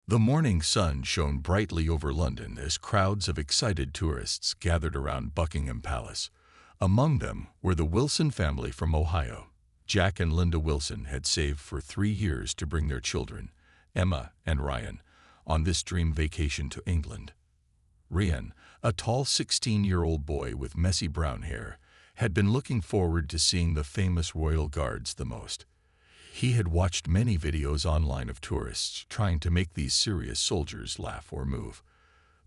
The morning sun shone brightly over London as crowds of excited tourists gathered around Buckingham Palace. Among them were the Wilson family from Ohio. Jack and Linda Wilson had saved for 3 years to bring their children, Emma and Ryan, on this dream vacation to England. Ryan, a tall 16-year-old boy with messy brown hair, had been looking forward to seeing the famous royal guards the most. He had watched many videos online of tourists trying to make these serious soldiers laugh or move.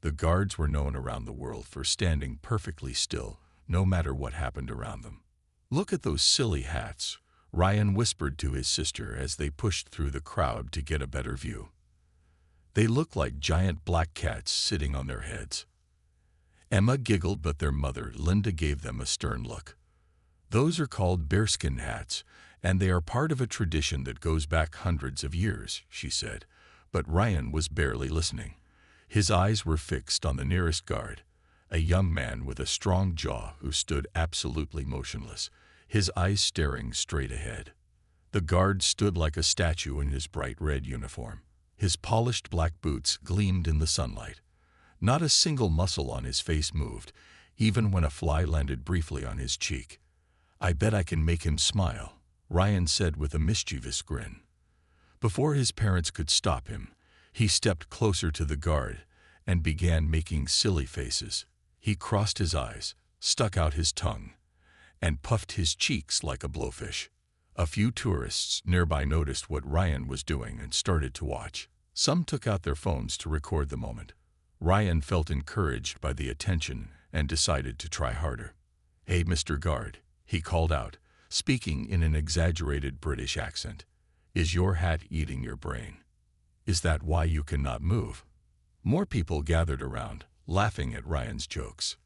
The guards were known around the world for standing perfectly still, no matter what happened around them. "Look at those silly hats," Ryan whispered to his sister as they pushed through the crowd to get a better view. "They look like giant black cats sitting on their heads." Emma giggled, but their mother, Linda, gave them a stern look. "Those are called bearskin hats, and they are part of a tradition that goes back hundreds of years," she said. But Ryan was barely listening. His eyes were fixed on the nearest guard, a young man with a strong jaw who stood absolutely motionless, his eyes staring straight ahead. The guard stood like a statue in his bright red uniform. His polished black boots gleamed in the sunlight. Not a single muscle on his face moved, even when a fly landed briefly on his cheek. "I bet I can make him smile," Ryan said with a mischievous grin. Before his parents could stop him, he stepped closer to the guard and began making silly faces. He crossed his eyes, stuck out his tongue, and puffed his cheeks like a blowfish. A few tourists nearby noticed what Ryan was doing and started to watch. Some took out their phones to record the moment. Ryan felt encouraged by the attention and decided to try harder. "Hey, Mr. Guard," he called out, speaking in an exaggerated British accent. "Is your hat eating your brain? Is that why you cannot move?" More people gathered around, laughing at Ryan's jokes.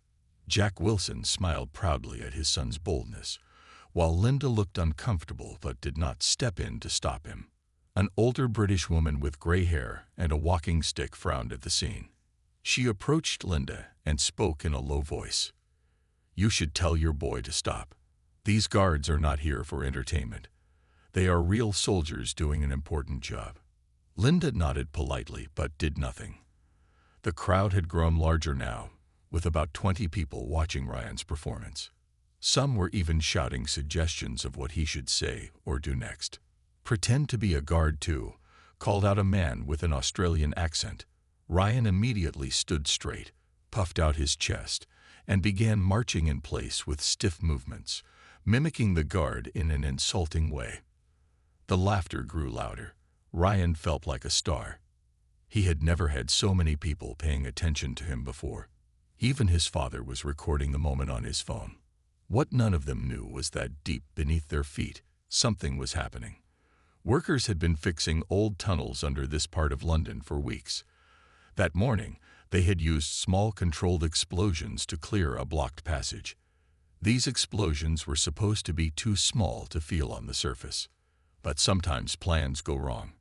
Jack Wilson smiled proudly at his son's boldness, while Linda looked uncomfortable but did not step in to stop him. An older British woman with gray hair and a walking stick frowned at the scene. She approached Linda and spoke in a low voice. "You should tell your boy to stop. These guards are not here for entertainment. They are real soldiers doing an important job." Linda nodded politely but did nothing. The crowd had grown larger now, with about 20 people watching Ryan's performance. Some were even shouting suggestions of what he should say or do next. "Pretend to be a guard too," called out a man with an Australian accent. Ryan immediately stood straight, puffed out his chest, and began marching in place with stiff movements, mimicking the guard in an insulting way. The laughter grew louder. Ryan felt like a star. He had never had so many people paying attention to him before. Even his father was recording the moment on his phone. What none of them knew was that deep beneath their feet, something was happening. Workers had been fixing old tunnels under this part of London for weeks. That morning, they had used small controlled explosions to clear a blocked passage. These explosions were supposed to be too small to feel on the surface, but sometimes plans go wrong.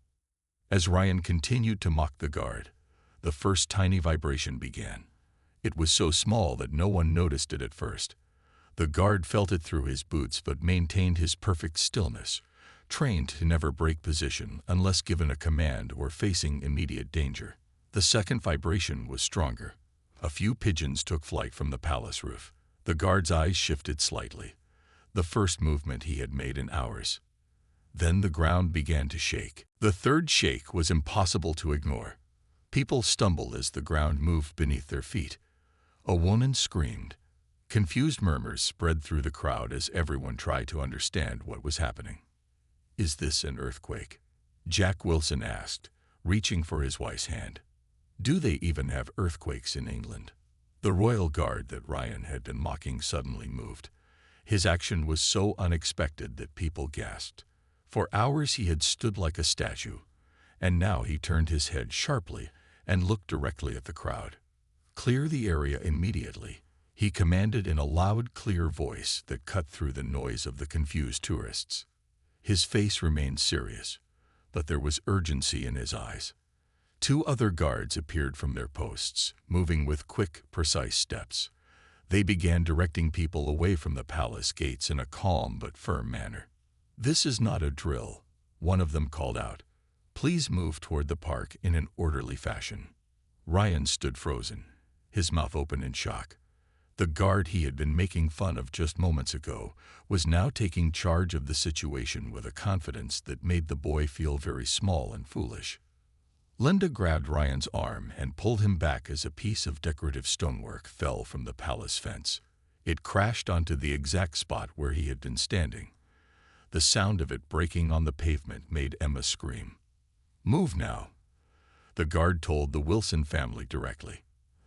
As Ryan continued to mock the guard, the first tiny vibration began. It was so small that no one noticed it at first. The guard felt it through his boots but maintained his perfect stillness, trained to never break position unless given a command or facing immediate danger. The second vibration was stronger. A few pigeons took flight from the palace roof. The guard's eyes shifted slightly, the first movement he had made in hours. Then the ground began to shake. The third shake was impossible to ignore. People stumbled as the ground moved beneath their feet. A woman screamed. Confused murmurs spread through the crowd as everyone tried to understand what was happening. "Is this an earthquake?" Jack Wilson asked, reaching for his wife's hand. "Do they even have earthquakes in England?" The royal guard that Ryan had been mocking suddenly moved. His action was so unexpected that people gasped. For hours he had stood like a statue, and now he turned his head sharply and looked directly at the crowd. "Clear the area immediately," he commanded in a loud, clear voice that cut through the noise of the confused tourists. His face remained serious, but there was urgency in his eyes. 2 other guards appeared from their posts, moving with quick, precise steps. They began directing people away from the palace gates in a calm but firm manner. "This is not a drill," one of them called out. Please move toward the park in an orderly fashion." Ryan stood frozen, his mouth open in shock. The guard he had been making fun of just moments ago was now taking charge of the situation with a confidence that made the boy feel very small and foolish. Linda grabbed Ryan's arm and pulled him back as a piece of decorative stonework fell from the palace fence. It crashed onto the exact spot where he had been standing. The sound of it breaking on the pavement made Emma scream. "Move now," the guard told the Wilson family directly.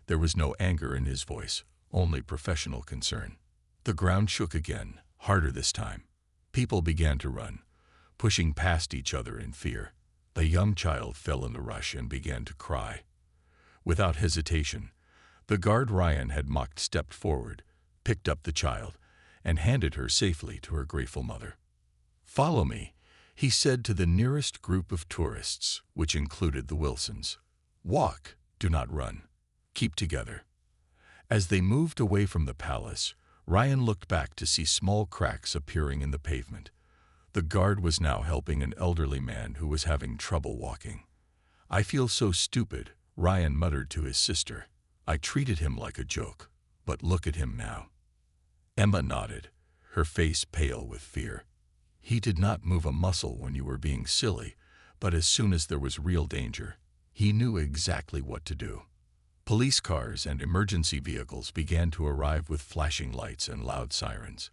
There was no anger in his voice, only professional concern. The ground shook again, harder this time. People began to run, pushing past each other in fear. The young child fell in the rush and began to cry. Without hesitation, the guard Ryan had mocked stepped forward, picked up the child, and handed her safely to her grateful mother. "Follow me," he said to the nearest group of tourists, which included the Wilsons. "Walk, do not run. Keep together." As they moved away from the palace, Ryan looked back to see small cracks appearing in the pavement. The guard was now helping an elderly man who was having trouble walking. "I feel so stupid," Ryan muttered to his sister. "I treated him like a joke, but look at him now." Emma nodded, her face pale with fear. "He did not move a muscle when you were being silly, but as soon as there was real danger, he knew exactly what to do." Police cars and emergency vehicles began to arrive with flashing lights and loud sirens.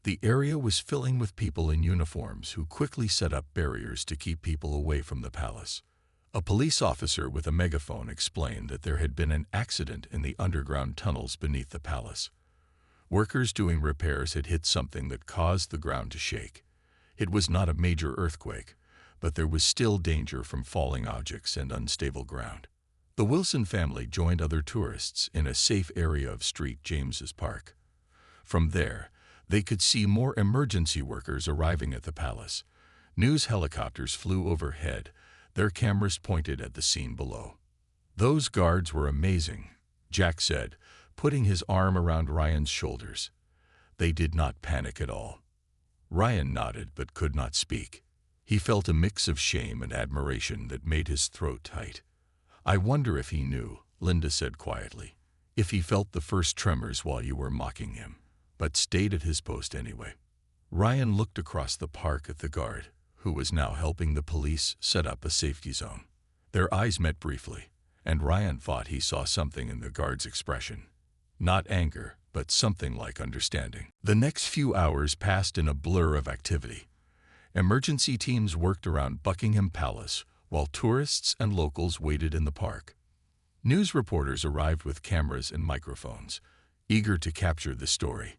The area was filling with people in uniforms who quickly set up barriers to keep people away from the palace. A police officer with a megaphone explained that there had been an accident in the underground tunnels beneath the palace. Workers doing repairs had hit something that caused the ground to shake. It was not a major earthquake, but there was still danger from falling objects and unstable ground. The Wilson family joined other tourists in a safe area of St. James's Park. From there, they could see more emergency workers arriving at the palace. News helicopters flew overhead, their cameras pointed at the scene below. "Those guards were amazing," Jack said, putting his arm around Ryan's shoulders. "They did not panic at all." Ryan nodded but could not speak. He felt a mix of shame and admiration that made his throat tight. "I wonder if he knew," Linda said quietly, "if he felt the first tremors while you were mocking him, but stayed at his post anyway." Ryan looked across the park at the guard, who was now helping the police set up a safety zone. Their eyes met briefly, and Ryan thought he saw something in the guard's expression. Not anger, but something like understanding. The next few hours passed in a blur of activity. Emergency teams worked around Buckingham Palace, while tourists and locals waited in the park. News reporters arrived with cameras and microphones, eager to capture the story.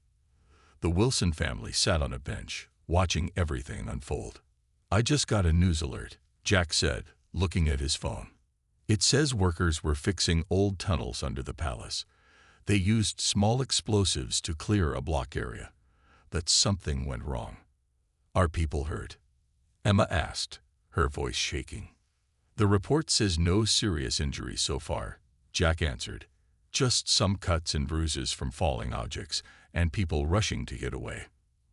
The Wilson family sat on a bench, watching everything unfold. "I just got a news alert," Jack said, looking at his phone. "It says workers were fixing old tunnels under the palace. They used small explosives to clear a block area. But something went wrong." "Are people hurt?" Emma asked, her voice shaking. "The report says no serious injuries so far," Jack answered. "Just some cuts and bruises from falling objects and people rushing to get away."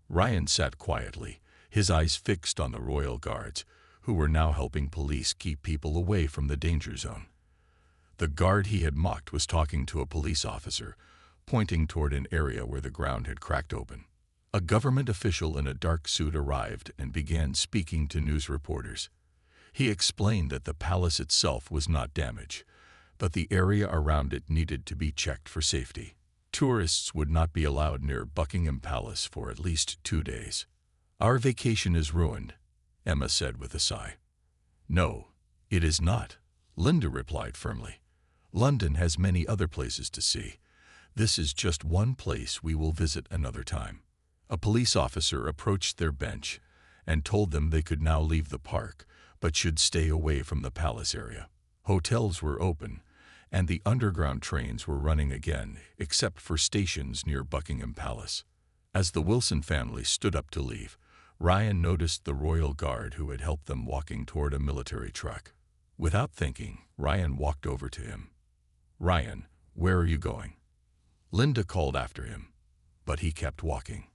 Ryan sat quietly, his eyes fixed on the royal guards, who were now helping police keep people away from the danger zone. The guard he had mocked was talking to a police officer, pointing toward an area where the ground had cracked open. A government official in a dark suit arrived and began speaking to news reporters. He explained that the palace itself was not damaged, but the area around it needed to be checked for safety. Tourists would not be allowed near Buckingham Palace for at least 2 days. "Our vacation is ruined," Emma said with a sigh. "No, it is not," Linda replied firmly. "London has many other places to see. This is just one place we will visit another time." A police officer approached their bench and told them they could now leave the park, but should stay away from the palace area. Hotels were open, and the underground trains were running again, except for stations near Buckingham Palace. As the Wilson family stood up to leave, Ryan noticed the royal guard who had helped them walking toward a military truck. Without thinking, Ryan walked over to him. "Ryan, where are you going?" Linda called after him, but he kept walking.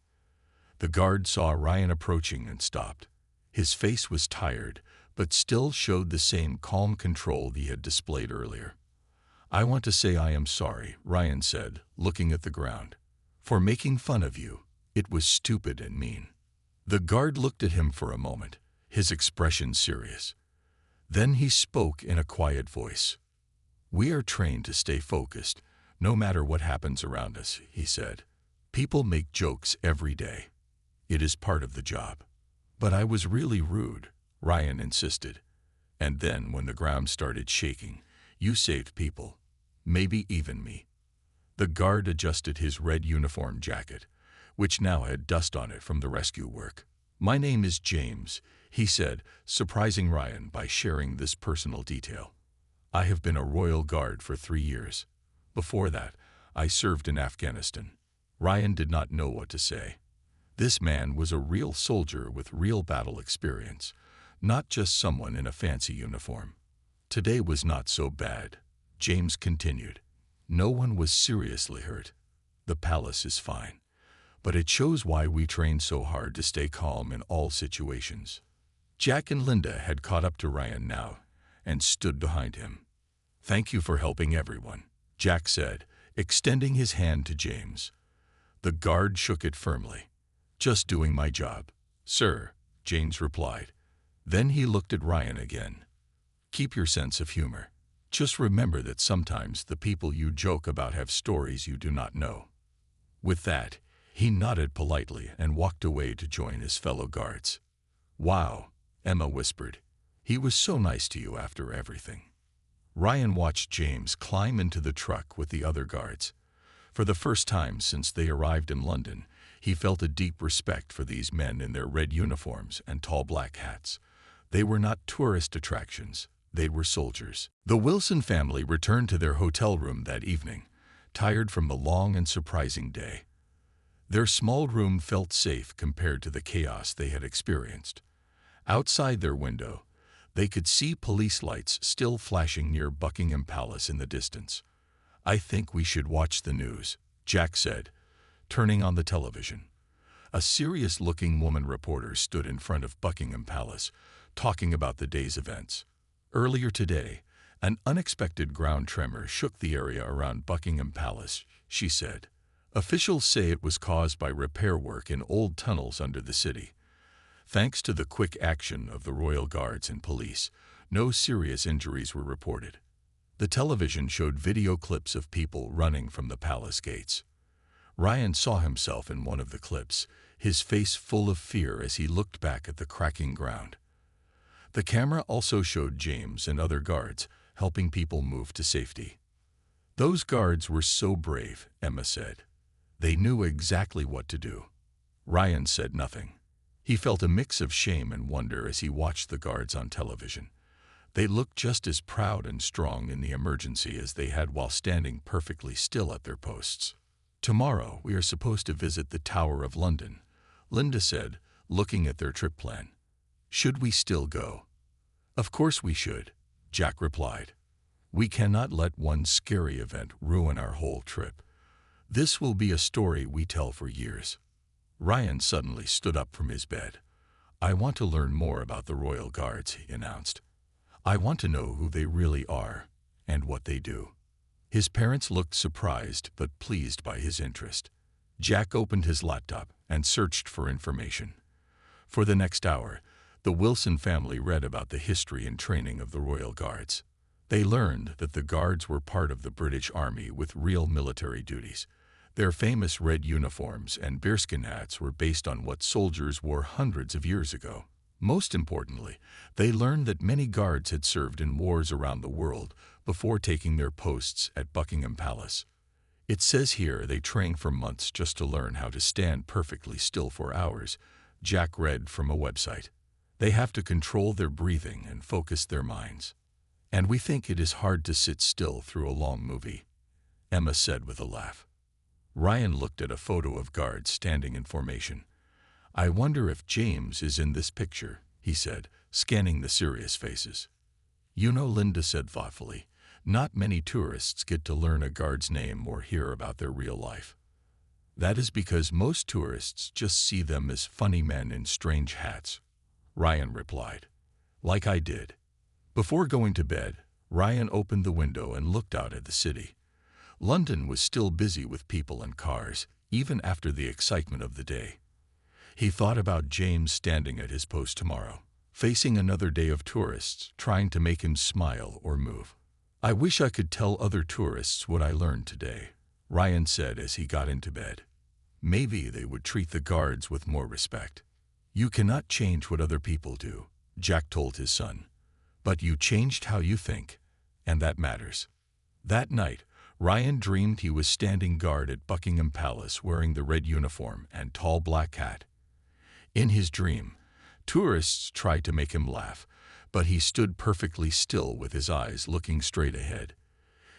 The guard saw Ryan approaching and stopped. His face was tired, but still showed the same calm control he had displayed earlier. "I want to say I am sorry," Ryan said, looking at the ground. "For making fun of you. It was stupid and mean." The guard looked at him for a moment, his expression serious. Then he spoke in a quiet voice. "We are trained to stay focused, no matter what happens around us," he said. "People make jokes every day. It is part of the job." "But I was really rude," Ryan insisted. "And then when the ground started shaking, you saved people. Maybe even me." The guard adjusted his red uniform jacket, which now had dust on it from the rescue work. "My name is James," he said, surprising Ryan by sharing this personal detail. "I have been a Royal Guard for 3 years. Before that, I served in Afghanistan." Ryan did not know what to say. This man was a real soldier with real battle experience, not just someone in a fancy uniform. "Today was not so bad," James continued. "No one was seriously hurt. The palace is fine. But it shows why we train so hard to stay calm in all situations." Jack and Linda had caught up to Ryan now and stood behind him. "Thank you for helping everyone," Jack said, extending his hand to James. The guard shook it firmly. "Just doing my job, sir," James replied. Then he looked at Ryan again. "Keep your sense of humor. Just remember that sometimes the people you joke about have stories you do not know." With that, he nodded politely and walked away to join his fellow guards. "Wow," Emma whispered. "He was so nice to you after everything." Ryan watched James climb into the truck with the other guards. For the first time since they arrived in London, he felt a deep respect for these men in their red uniforms and tall black hats. They were not tourist attractions, they were soldiers. The Wilson family returned to their hotel room that evening, tired from the long and surprising day. Their small room felt safe compared to the chaos they had experienced. Outside their window, they could see police lights still flashing near Buckingham Palace in the distance. "I think we should watch the news," Jack said, turning on the television. A serious-looking woman reporter stood in front of Buckingham Palace, talking about the day's events. "Earlier today, an unexpected ground tremor shook the area around Buckingham Palace," she said. "Officials say it was caused by repair work in old tunnels under the city. Thanks to the quick action of the Royal Guards and police, no serious injuries were reported." The television showed video clips of people running from the palace gates. Ryan saw himself in one of the clips, his face full of fear as he looked back at the cracking ground. The camera also showed James and other guards helping people move to safety. "Those guards were so brave," Emma said. "They knew exactly what to do." Ryan said nothing. He felt a mix of shame and wonder as he watched the guards on television. They looked just as proud and strong in the emergency as they had while standing perfectly still at their posts. "Tomorrow we are supposed to visit the Tower of London," Linda said, looking at their trip plan. "Should we still go?" "Of course we should," Jack replied. "We cannot let one scary event ruin our whole trip. This will be a story we tell for years." Ryan suddenly stood up from his bed. "I want to learn more about the Royal Guards," he announced. "I want to know who they really are and what they do." His parents looked surprised but pleased by his interest. Jack opened his laptop and searched for information. For the next hour, the Wilson family read about the history and training of the Royal Guards. They learned that the Guards were part of the British Army with real military duties. Their famous red uniforms and bearskin hats were based on what soldiers wore hundreds of years ago. Most importantly, they learned that many guards had served in wars around the world before taking their posts at Buckingham Palace. It says here they trained for months just to learn how to stand perfectly still for hours, Jack read from a website. They have to control their breathing and focus their minds. "And we think it is hard to sit still through a long movie," Emma said with a laugh. Ryan looked at a photo of guards standing in formation. "I wonder if James is in this picture," he said, scanning the serious faces. "You know," Linda said thoughtfully, "not many tourists get to learn a guard's name or hear about their real life." "That is because most tourists just see them as funny men in strange hats," Ryan replied. Like I did. Before going to bed, Ryan opened the window and looked out at the city. London was still busy with people and cars, even after the excitement of the day. He thought about James standing at his post tomorrow, facing another day of tourists trying to make him smile or move. "I wish I could tell other tourists what I learned today," Ryan said as he got into bed. Maybe they would treat the guards with more respect. "You cannot change what other people do," Jack told his son. "But you changed how you think, and that matters." That night, Ryan dreamed he was standing guard at Buckingham Palace wearing the red uniform and tall black hat. In his dream, tourists tried to make him laugh, but he stood perfectly still with his eyes looking straight ahead.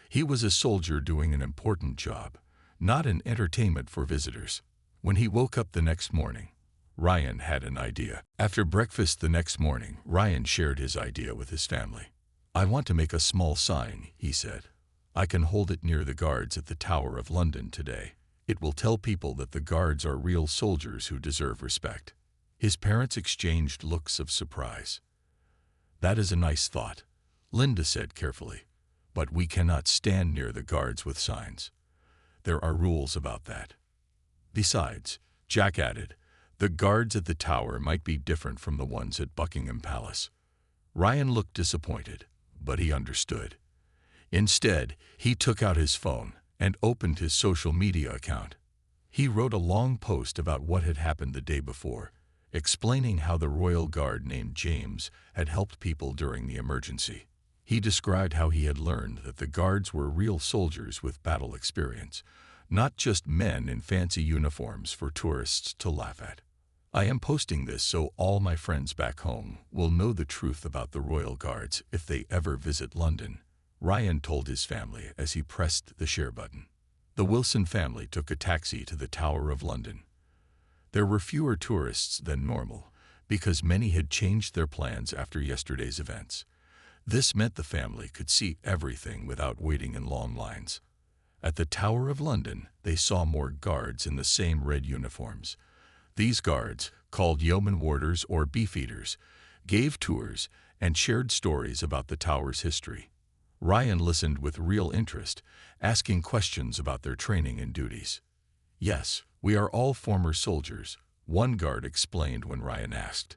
He was a soldier doing an important job, not an entertainment for visitors. When he woke up the next morning, Ryan had an idea. After breakfast the next morning, Ryan shared his idea with his family. "I want to make a small sign," he said. "I can hold it near the guards at the Tower of London today. It will tell people that the guards are real soldiers who deserve respect." His parents exchanged looks of surprise. "That is a nice thought," Linda said carefully. "But we cannot stand near the guards with signs. There are rules about that." Besides, Jack added, the guards at the tower might be different from the ones at Buckingham Palace. Ryan looked disappointed, but he understood. Instead, he took out his phone and opened his social media account. He wrote a long post about what had happened the day before, explaining how the royal guard named James had helped people during the emergency. He described how he had learned that the guards were real soldiers with battle experience, not just men in fancy uniforms for tourists to laugh at. "I am posting this so all my friends back home will know the truth about the royal guards if they ever visit London," Ryan told his family as he pressed the share button. The Wilson family took a taxi to the Tower of London. There were fewer tourists than normal, because many had changed their plans after yesterday's events. This meant the family could see everything without waiting in long lines. At the Tower of London, they saw more guards in the same red uniforms. These guards, called yeoman warders or beefeaters, gave tours and shared stories about the tower's history. Ryan listened with real interest, asking questions about their training and duties. "Yes, we are all former soldiers," one guard explained when Ryan asked.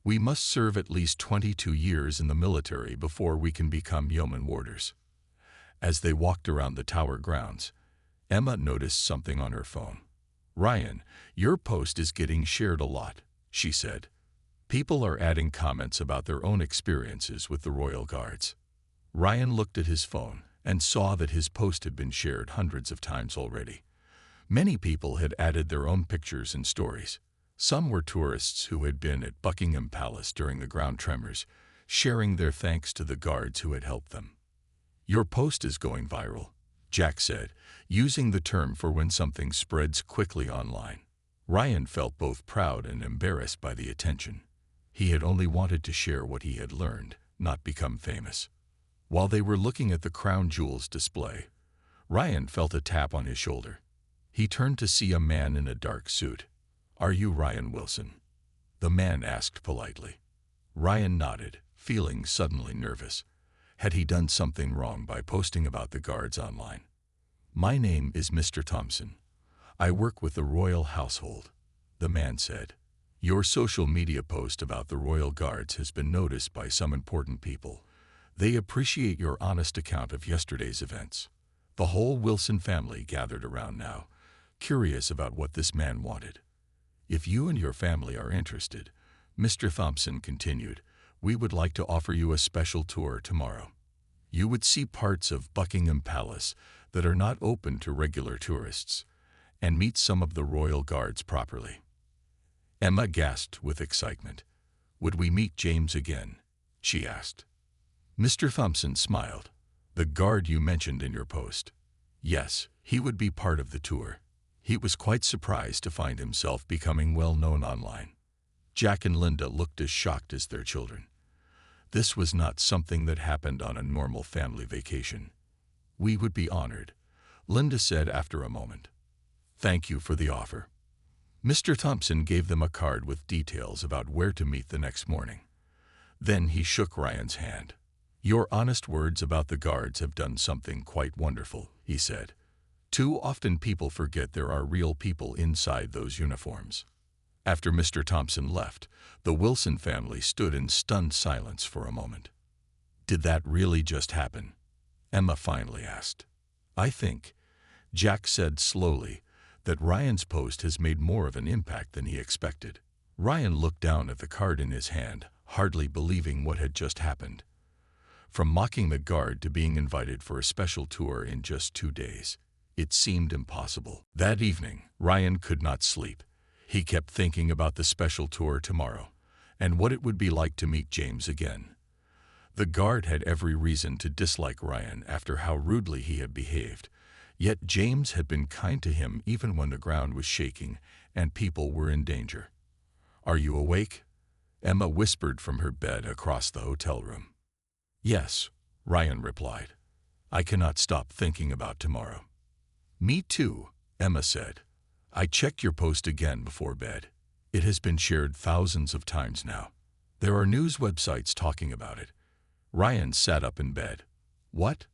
"We must serve at least 22 years in the military before we can become yeoman warders." As they walked around the tower grounds, Emma noticed something on her phone. "Ryan, your post is getting shared a lot," she said. "People are adding comments about their own experiences with the royal guards." Ryan looked at his phone and saw that his post had been shared hundreds of times already. Many people had added their own pictures and stories. Some were tourists who had been at Buckingham Palace during the ground tremors, sharing their thanks to the guards who had helped them. "Your post is going viral," Jack said, using the term for when something spreads quickly online. Ryan felt both proud and embarrassed by the attention. He had only wanted to share what he had learned, not become famous. While they were looking at the crown jewels display, Ryan felt a tap on his shoulder. He turned to see a man in a dark suit. "Are you Ryan Wilson?" the man asked politely. Ryan nodded, feeling suddenly nervous. Had he done something wrong by posting about the guards online? "My name is Mr. Thompson. I work with the royal household," the man said. "Your social media post about the royal guards has been noticed by some important people. They appreciate your honest account of yesterday's events." The whole Wilson family gathered around now, curious about what this man wanted. "If you and your family are interested," Mr. Thompson continued, "we would like to offer you a special tour tomorrow. You would see parts of Buckingham Palace that are not open to regular tourists, and meet some of the royal guards properly." Emma gasped with excitement. "Would we meet James again?" she asked. Mr. Thompson smiled. "The guard you mentioned in your post. Yes, he would be part of the tour." He was quite surprised to find himself becoming well known online. Jack and Linda looked as shocked as their children. This was not something that happened on a normal family vacation. "We would be honored," Linda said after a moment. "Thank you for the offer." Mr. Thompson gave them a card with details about where to meet the next morning. Then he shook Ryan's hand. "Your honest words about the guards have done something quite wonderful," he said. "Too often people forget there are real people inside those uniforms." After Mr. Thompson left, the Wilson family stood in stunned silence for a moment. "Did that really just happen?" Emma finally asked. "I think," Jack said slowly, "that Ryan's post has made more of an impact than he expected." Ryan looked down at the card in his hand, hardly believing what had just happened. From mocking the guard to being invited for a special tour in just 2 days. It seemed impossible. That evening, Ryan could not sleep. He kept thinking about the special tour tomorrow, and what it would be like to meet James again. The guard had every reason to dislike Ryan after how rudely he had behaved, yet James had been kind to him even when the ground was shaking and people were in danger. "Are you awake?" Emma whispered from her bed across the hotel room. "Yes," Ryan replied. "I cannot stop thinking about tomorrow." "Me too," Emma said. "I checked your post again before bed. It has been shared thousands of times now. There are news websites talking about it." Ryan sat up in bed. "What?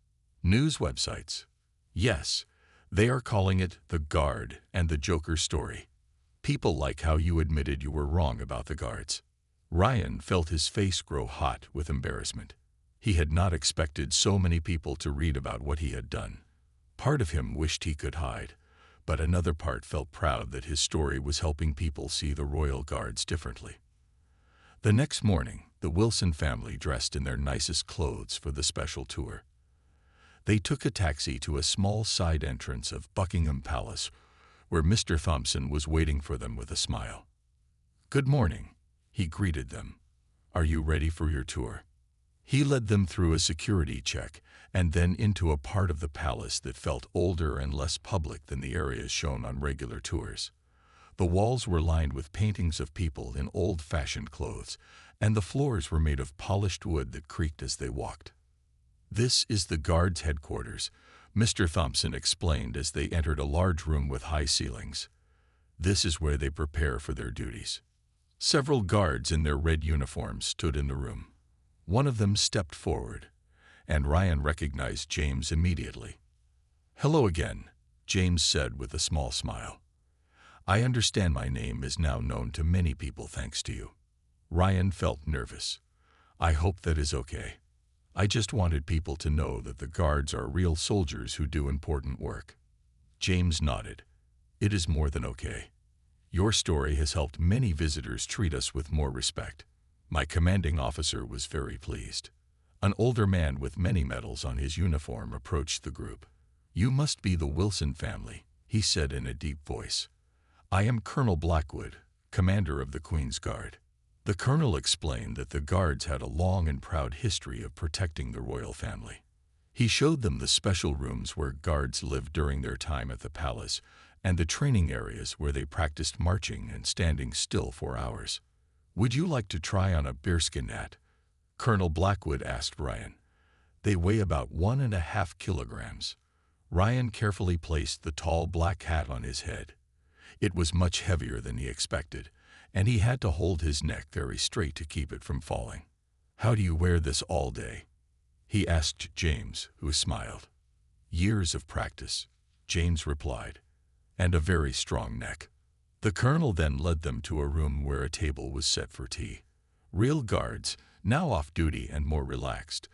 News websites?" "Yes, they are calling it The Guard and the Joker story. People like how you admitted you were wrong about the guards." Ryan felt his face grow hot with embarrassment. He had not expected so many people to read about what he had done. Part of him wished he could hide, but another part felt proud that his story was helping people see the royal guards differently. The next morning, the Wilson family dressed in their nicest clothes for the special tour. They took a taxi to a small side entrance of Buckingham Palace, where Mr. Thompson was waiting for them with a smile. "Good morning," he greeted them. "Are you ready for your tour?" He led them through a security check and then into a part of the palace that felt older and less public than the areas shown on regular tours. The walls were lined with paintings of people in old-fashioned clothes, and the floors were made of polished wood that creaked as they walked. "This is the guards' headquarters," Mr. Thompson explained as they entered a large room with high ceilings. "This is where they prepare for their duties." Several guards in their red uniforms stood in the room. One of them stepped forward, and Ryan recognized James immediately. "Hello again," James said with a small smile. "I understand my name is now known to many people thanks to you." Ryan felt nervous. "I hope that is okay. I just wanted people to know that the guards are real soldiers who do important work." James nodded. "It is more than okay. Your story has helped many visitors treat us with more respect." My commanding officer was very pleased. An older man with many medals on his uniform approached the group. "You must be the Wilson family," he said in a deep voice. "I am Colonel Blackwood, commander of the Queen's Guard." The colonel explained that the guards had a long and proud history of protecting the royal family. He showed them the special rooms where guards lived during their time at the palace and the training areas where they practiced marching and standing still for hours. "Would you like to try on a bearskin hat?" Colonel Blackwood asked Ryan. "They weigh about 1.5 kilograms. Ryan carefully placed the tall black hat on his head. It was much heavier than he expected, and he had to hold his neck very straight to keep it from falling. "How do you wear this all day?" he asked James, who smiled. "Years of practice," James replied, "and a very strong neck." The colonel then led them to a room where a table was set for tea. Real guards, now off duty and more relaxed,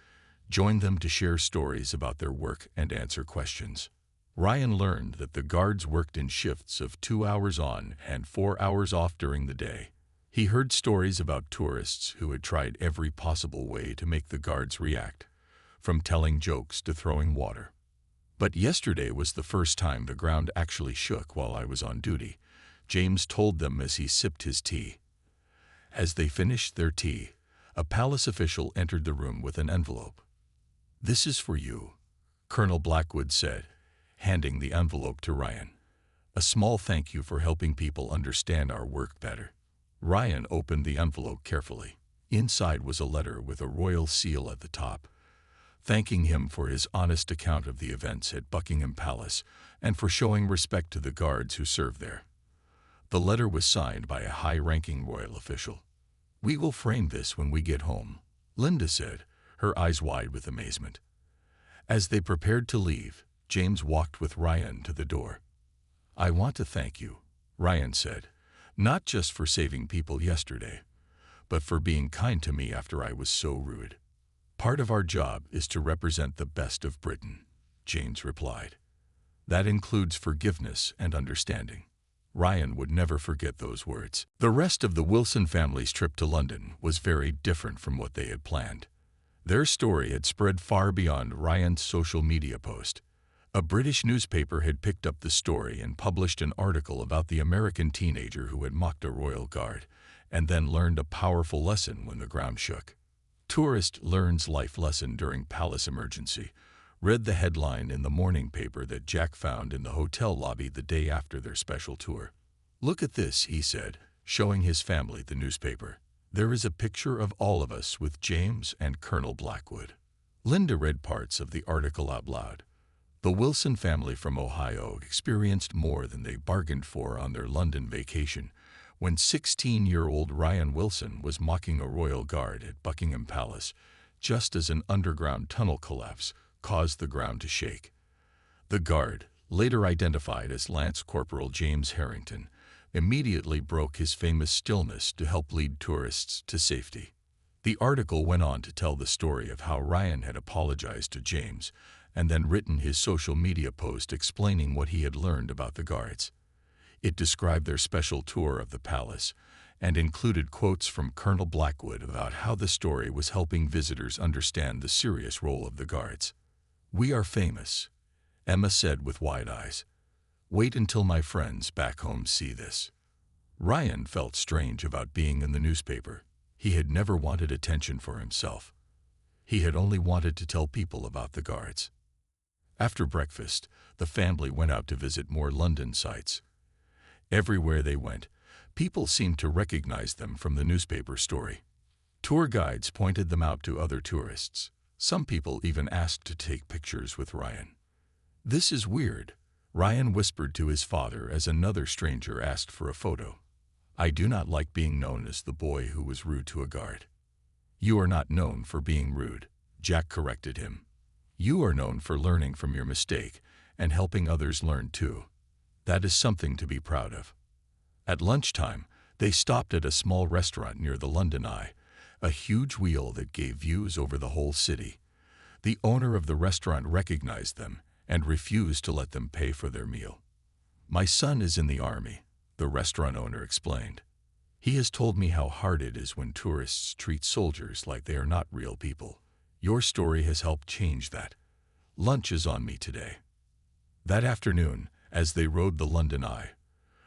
joined them to share stories about their work and answer questions. Ryan learned that the guards worked in shifts of 2 hours on and 4 hours off during the day. He heard stories about tourists who had tried every possible way to make the guards react, from telling jokes to throwing water. "But yesterday was the first time the ground actually shook while I was on duty," James told them as he sipped his tea. As they finished their tea, a palace official entered the room with an envelope. "This is for you," Colonel Blackwood said, handing the envelope to Ryan. "A small thank you for helping people understand our work better." Ryan opened the envelope carefully. Inside was a letter with a royal seal at the top, thanking him for his honest account of the events at Buckingham Palace and for showing respect to the guards who served there. The letter was signed by a high-ranking royal official. "We will frame this when we get home," Linda said, her eyes wide with amazement. As they prepared to leave, James walked with Ryan to the door. "I want to thank you," Ryan said, "not just for saving people yesterday, but for being kind to me after I was so rude." "Part of our job is to represent the best of Britain," James replied. "That includes forgiveness and understanding." Ryan would never forget those words. The rest of the Wilson family's trip to London was very different from what they had planned. Their story had spread far beyond Ryan's social media post. A British newspaper had picked up the story and published an article about the American teenager who had mocked a royal guard, and then learned a powerful lesson when the ground shook. "Tourist learns life lesson during palace emergency," read the headline in the morning paper that Jack found in the hotel lobby the day after their special tour. "Look at this," he said, showing his family the newspaper. "There is a picture of all of us with James and Colonel Blackwood." Linda read parts of the article out loud. The Wilson family from Ohio experienced more than they bargained for on their London vacation when 16-year-old Ryan Wilson was mocking a royal guard at Buckingham Palace just as an underground tunnel collapse caused the ground to shake. The guard, later identified as Lance Corporal James Harrington, immediately broke his famous stillness to help lead tourists to safety. The article went on to tell the story of how Ryan had apologized to James and then written his social media post explaining what he had learned about the guards. It described their special tour of the palace and included quotes from Colonel Blackwood about how the story was helping visitors understand the serious role of the guards. "We are famous," Emma said with wide eyes. "Wait until my friends back home see this." Ryan felt strange about being in the newspaper. He had never wanted attention for himself. He had only wanted to tell people about the guards. After breakfast, the family went out to visit more London sights. Everywhere they went, people seemed to recognize them from the newspaper story. Tour guides pointed them out to other tourists. Some people even asked to take pictures with Ryan. "This is weird," Ryan whispered to his father as another stranger asked for a photo. "I do not like being known as the boy who was rude to a guard." "You are not known for being rude," Jack corrected him. "You are known for learning from your mistake and helping others learn too. That is something to be proud of." At lunchtime, they stopped at a small restaurant near the London Eye, a huge wheel that gave views over the whole city. The owner of the restaurant recognized them and refused to let them pay for their meal. "My son is in the army," the restaurant owner explained. "He has told me how hard it is when tourists treat soldiers like they are not real people. Your story has helped change that. Lunch is on me today." That afternoon, as they rode the London Eye,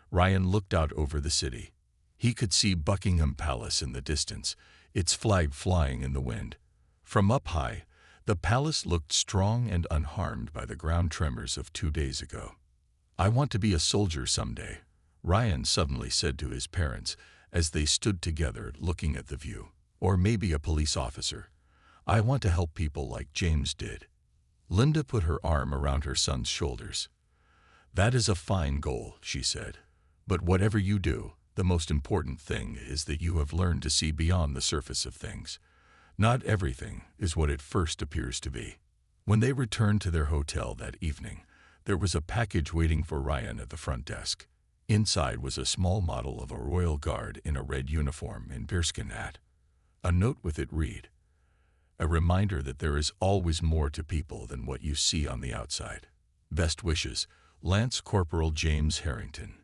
Ryan looked out over the city. He could see Buckingham Palace in the distance, its flag flying in the wind. From up high, the palace looked strong and unharmed by the ground tremors of 2 days ago. "I want to be a soldier someday," Ryan suddenly said to his parents as they stood together looking at the view. "Or maybe a police officer. I want to help people like James did." Linda put her arm around her son's shoulders. "That is a fine goal," she said. "But whatever you do, the most important thing is that you have learned to see beyond the surface of things. Not everything is what it first appears to be." When they returned to their hotel that evening, there was a package waiting for Ryan at the front desk. Inside was a small model of a royal guard in a red uniform and bearskin hat. A note with it read, "A reminder that there is always more to people than what you see on the outside. Best wishes, Lance Corporal James Harrington."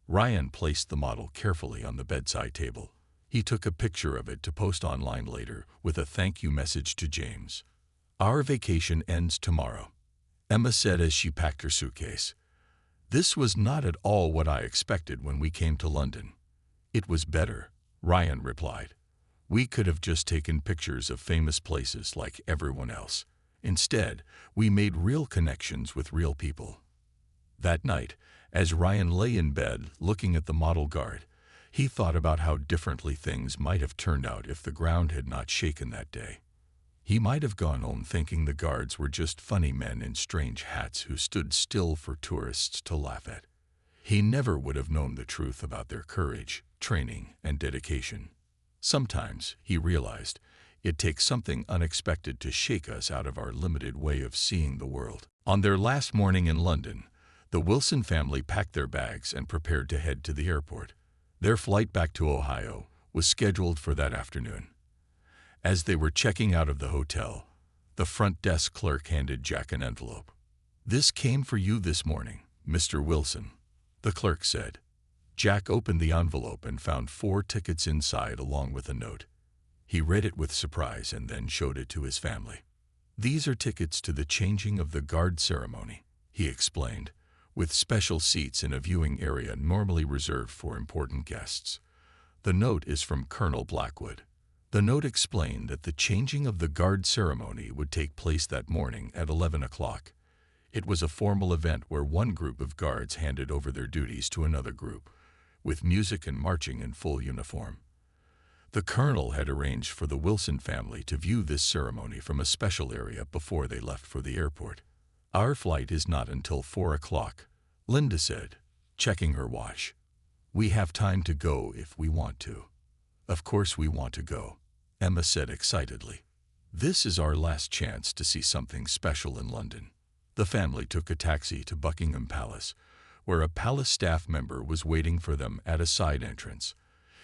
Ryan placed the model carefully on the bedside table. He took a picture of it to post online later with a thank you message to James. "Our vacation ends tomorrow," Emma said as she packed her suitcase. "This was not at all what I expected when we came to London." "It was better," Ryan replied. "We could have just taken pictures of famous places like everyone else. Instead, we made real connections with real people." That night, as Ryan lay in bed looking at the model guard, he thought about how differently things might have turned out if the ground had not shaken that day. He might have gone home thinking the guards were just funny men in strange hats who stood still for tourists to laugh at. He never would have known the truth about their courage, training, and dedication. Sometimes, he realized, It takes something unexpected to shake us out of our limited way of seeing the world. On their last morning in London, the Wilson family packed their bags and prepared to head to the airport. Their flight back to Ohio was scheduled for that afternoon. As they were checking out of the hotel, the front desk clerk handed Jack an envelope. "This came for you this morning, Mr. Wilson," the clerk said. Jack opened the envelope and found 4 tickets inside along with a note. He read it with surprise and then showed it to his family. "These are tickets to the changing of the guard ceremony," he explained, "with special seats in a viewing area normally reserved for important guests." The note is from Colonel Blackwood. The note explained that the changing of the guard ceremony would take place that morning at 11 o'clock. It was a formal event where one group of guards handed over their duties to another group, with music and marching in full uniform. The colonel had arranged for the Wilson family to view this ceremony from a special area before they left for the airport. "Our flight is not until 4 o'clock, Linda said, checking her watch. "We have time to go if we want to." "Of course we want to go," Emma said excitedly. "This is our last chance to see something special in London." The family took a taxi to Buckingham Palace, where a palace staff member was waiting for them at a side entrance.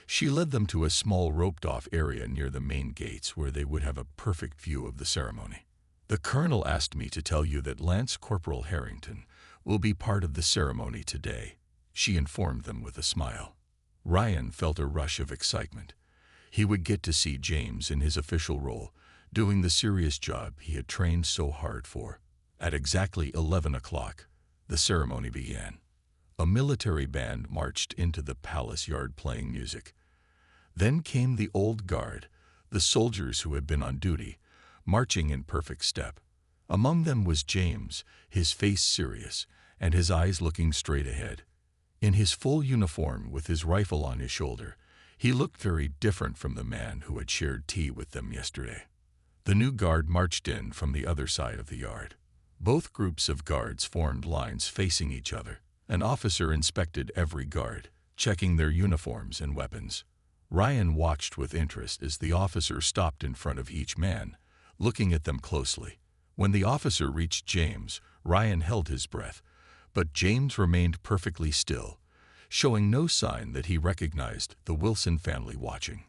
She led them to a small roped-off area near the main gates where they would have a perfect view of the ceremony. "The colonel asked me to tell you that Lance Corporal Harrington will be part of the ceremony today," she informed them with a smile. Ryan felt a rush of excitement. He would get to see James in his official role, doing the serious job he had trained so hard for. At exactly 11 o'clock, the ceremony began. A military band marched into the palace yard playing music. Then came the old guard, the soldiers who had been on duty, marching in perfect step. Among them was James, his face serious and his eyes looking straight ahead. In his full uniform with his rifle on his shoulder, he looked very different from the man who had shared tea with them yesterday. The new guard marched in from the other side of the yard. Both groups of guards formed lines facing each other. An officer inspected every guard, checking their uniforms and weapons. Ryan watched with interest as the officer stopped in front of each man, looking at them closely. When the officer reached James, Ryan held his breath, but James remained perfectly still, showing no sign that he recognized the Wilson family watching.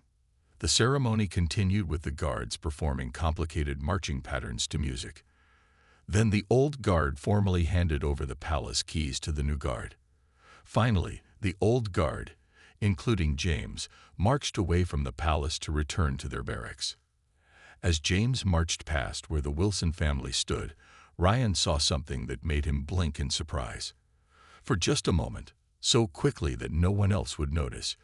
The ceremony continued with the guards performing complicated marching patterns to music. Then the old guard formally handed over the palace keys to the new guard. Finally, the old guard, including James, marched away from the palace to return to their barracks. As James marched past where the Wilson family stood, Ryan saw something that made him blink in surprise. For just a moment, so quickly that no one else would notice,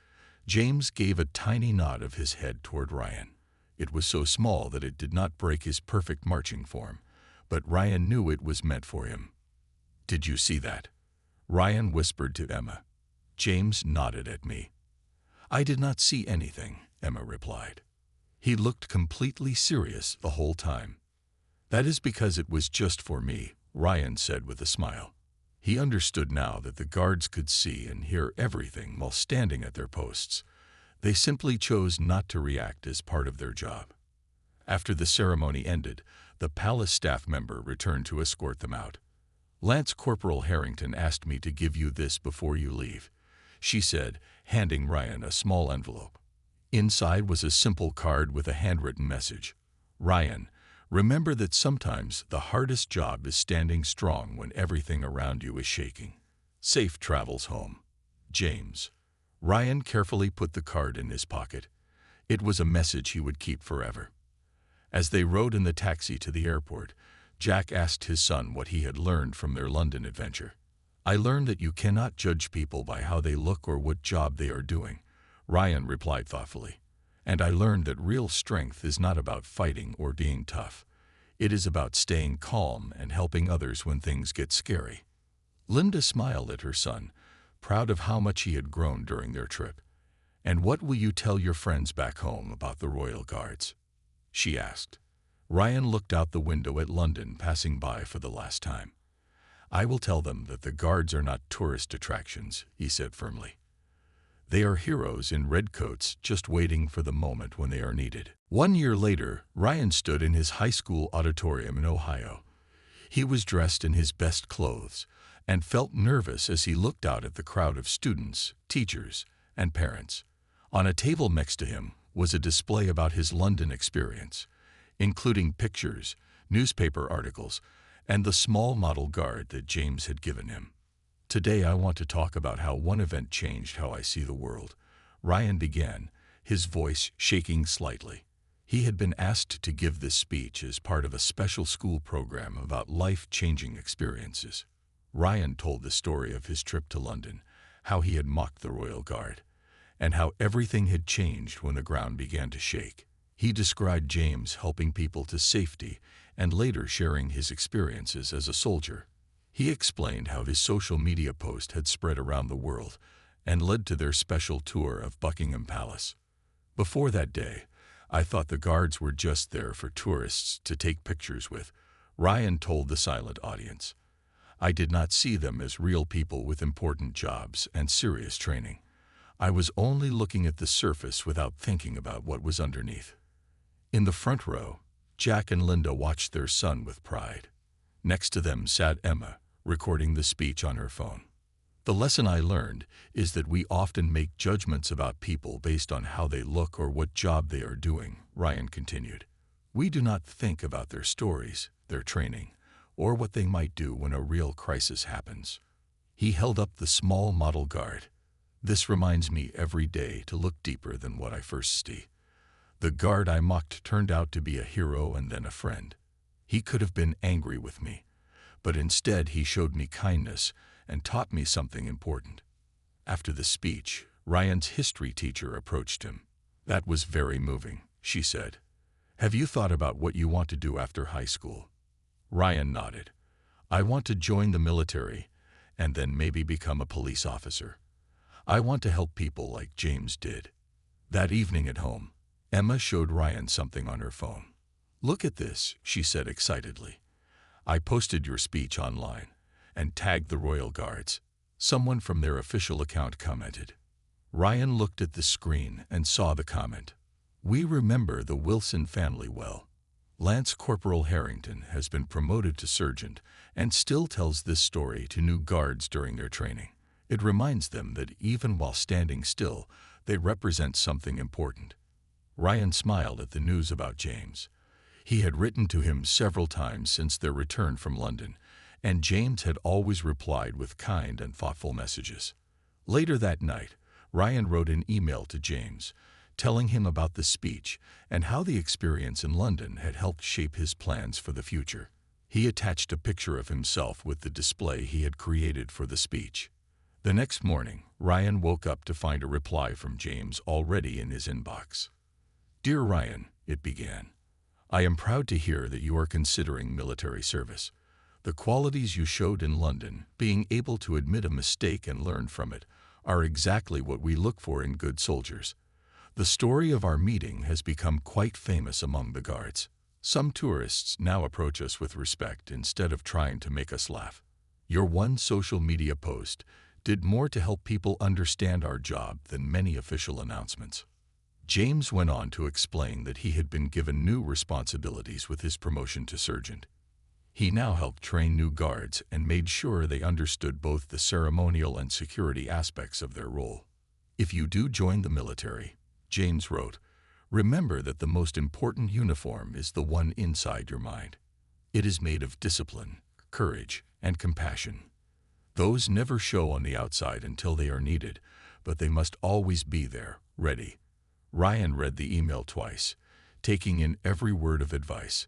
James gave a tiny nod of his head toward Ryan. It was so small that it did not break his perfect marching form, but Ryan knew it was meant for him. "Did you see that?" Ryan whispered to Emma. James nodded at me. "I did not see anything," Emma replied. "He looked completely serious the whole time." "That is because it was just for me," Ryan said with a smile. He understood now that the guards could see and hear everything while standing at their posts. They simply chose not to react as part of their job. After the ceremony ended, the palace staff member returned to escort them out. "Lance Corporal Harrington asked me to give you this before you leave," she said, handing Ryan a small envelope. Inside was a simple card with a handwritten message. "Ryan, remember that sometimes the hardest job is standing strong when everything around you is shaking. Safe travels home. James." Ryan carefully put the card in his pocket. It was a message he would keep forever. As they rode in the taxi to the airport, Jack asked his son what he had learned from their London adventure. "I learned that you cannot judge people by how they look or what job they are doing," Ryan replied thoughtfully. "And I learned that real strength is not about fighting or being tough. It is about staying calm and helping others when things get scary." Linda smiled at her son, proud of how much he had grown during their trip. "And what will you tell your friends back home about the Royal Guards?" she asked. Ryan looked out the window at London passing by for the last time. "I will tell them that the guards are not tourist attractions," he said firmly. They are heroes in red coats just waiting for the moment when they are needed. 1 year later, Ryan stood in his high school auditorium in Ohio. He was dressed in his best clothes and felt nervous as he looked out at the crowd of students, teachers, and parents. On a table next to him was a display about his London experience, including pictures, newspaper articles, and the small model guard that James had given him. Today I want to talk about how one event changed how I see the world. Ryan began, his voice shaking slightly. He had been asked to give this speech as part of a special school program about life-changing experiences. Ryan told the story of his trip to London, how he had mocked the Royal Guard, and how everything had changed when the ground began to shake. He described James helping people to safety and later sharing his experiences as a soldier. He explained how his social media post had spread around the world and led to their special tour of Buckingham Palace. Before that day, I thought the guards were just there for tourists to take pictures with, Ryan told the silent audience. I did not see them as real people with important jobs and serious training. I was only looking at the surface without thinking about what was underneath. In the front row, Jack and Linda watched their son with pride. Next to them sat Emma, recording the speech on her phone. The lesson I learned is that we often make judgments about people based on how they look or what job they are doing, Ryan continued. We do not think about their stories, their training, or what they might do when a real crisis happens. He held up the small model guard. This reminds me every day to look deeper than what I first see. The guard I mocked turned out to be a hero and then a friend. He could have been angry with me, but instead he showed me kindness and taught me something important. After the speech, Ryan's history teacher approached him. That was very moving, she said. Have you thought about what you want to do after high school? Ryan nodded. I want to join the military and then maybe become a police officer. I want to help people like James did. That evening at home, Emma showed Ryan something on her phone. Look at this, she said excitedly. I posted your speech online and tagged the Royal Guards. Someone from their official account commented. Ryan looked at the screen and saw the comment. We remember the Wilson family well. Lance Corporal Harrington has been promoted to sergeant and still tells this story to new guards during their training. It reminds them that even while standing still, they represent something important. Ryan smiled at the news about James. He had written to him several times since their return from London, and James had always replied with kind and thoughtful messages. Later that night, Ryan wrote an email to James, telling him about the speech and how the experience in London had helped shape his plans for the future. He attached a picture of himself with the display he had created for the speech. The next morning, Ryan woke up to find a reply from James already in his inbox. Dear Ryan, it began. I am proud to hear that you are considering military service. The qualities you showed in London, being able to admit a mistake and learn from it, are exactly what we look for in good soldiers. The story of our meeting has become quite famous among the guards. Some tourists now approach us with respect instead of trying to make us laugh. Your one social media post did more to help people understand our job than many official announcements. James went on to explain that he had been given new responsibilities with his promotion to sergeant. He now helped train new guards and made sure they understood both the ceremonial and security aspects of their role. If you do join the military, James wrote, remember that the most important uniform is the one inside your mind. It is made of discipline, courage, and compassion. Those never show on the outside until they are needed, but they must always be there, ready. Ryan read the email twice, taking in every word of advice.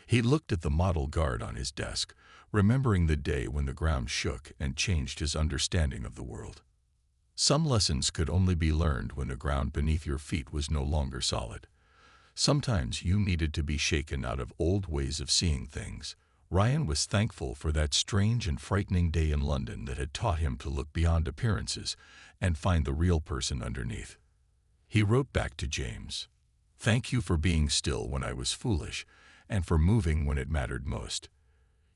He looked at the model guard on his desk, remembering the day when the ground shook and changed his understanding of the world. Some lessons could only be learned when the ground beneath your feet was no longer solid. Sometimes you needed to be shaken out of old ways of seeing things. Ryan was thankful for that strange and frightening day in London that had taught him to look beyond appearances and find the real person underneath. He wrote back to James, "Thank you for being still when I was foolish and for moving when it mattered most.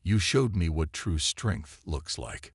You showed me what true strength looks like."